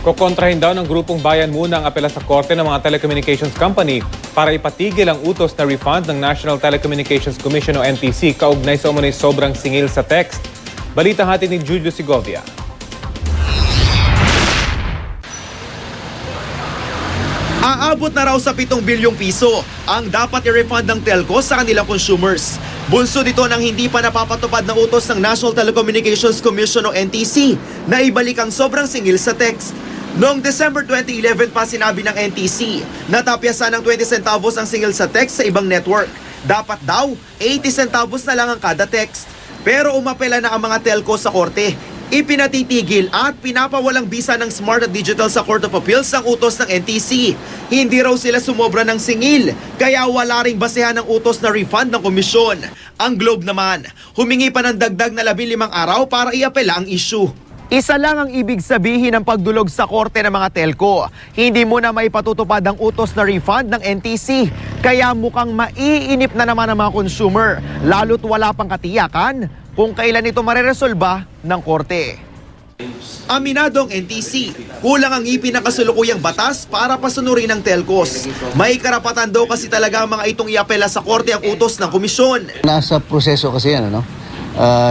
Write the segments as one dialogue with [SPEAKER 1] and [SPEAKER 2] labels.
[SPEAKER 1] Kokontrahin daw ng grupong Bayan Muna ang apela sa korte ng mga telecommunications company para ipatigil ang utos na refund ng National Telecommunications Commission o NTC kaugnay sa umunoy sobrang singil sa text. Balita hatid ni Julio Segovia.
[SPEAKER 2] Aabot na raw sa 7 bilyong piso ang dapat i-refund ng telco sa kanilang consumers. Bunso dito ng hindi pa napapatupad na utos ng National Telecommunications Commission o NTC na ibalik ang sobrang singil sa text. Noong December 2011 pa sinabi ng NTC na tapyasan ng 20 centavos ang singil sa text sa ibang network. Dapat daw 80 centavos na lang ang kada text. Pero umapela na ang mga telco sa korte. Ipinatitigil at pinapawalang bisa ng Smart at Digital sa Court of Appeals ang utos ng NTC. Hindi raw sila sumobra ng singil, kaya wala ring basehan ng utos na refund ng komisyon. Ang Globe naman, humingi pa ng dagdag na 15 araw para iapela ang issue. Isa lang ang ibig sabihin ng pagdulog sa korte ng mga telco. Hindi mo na maipatutupad ang utos na refund ng NTC. Kaya mukhang maiinip na naman ang mga consumer, lalo't wala pang katiyakan kung kailan ito mareresolba ng korte. Aminadong NTC, kulang ang ngipin ng kasulukuyang batas para pasunurin ng telcos. May karapatan daw kasi talaga ang mga itong iapela sa korte ang utos ng komisyon.
[SPEAKER 3] Nasa proseso kasi yan, ano?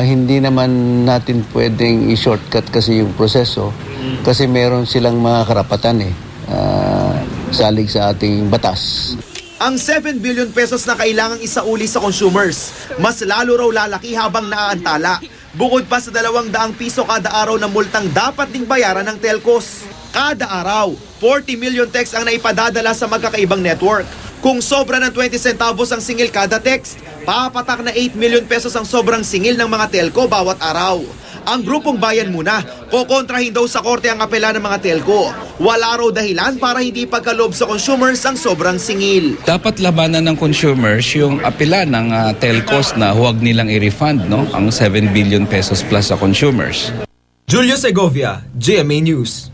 [SPEAKER 3] Hindi naman natin pwedeng i-shortcut kasi yung proseso kasi meron silang mga karapatan salig sa ating batas.
[SPEAKER 2] Ang 7 billion pesos na kailangang isauli sa consumers, mas lalo raw lalaki habang naaantala. Bukod pa sa 200 piso kada araw na multang dapat ding bayaran ng telcos. Kada araw, 40 million text ang naipadadala sa magkakaibang network. Kung sobra ng 20 centavos ang singil kada text, papatak na 8 million pesos ang sobrang singil ng mga telco bawat araw. Ang grupong Bayan Muna, kokontrahin daw sa korte ang apela ng mga telco. Wala raw dahilan para hindi pagkaloob sa consumers ang sobrang singil.
[SPEAKER 4] Dapat labanan ng consumers yung apela ng telcos na huwag nilang i-refund ang 7 billion pesos plus sa consumers.
[SPEAKER 2] Julio Segovia, GMA News.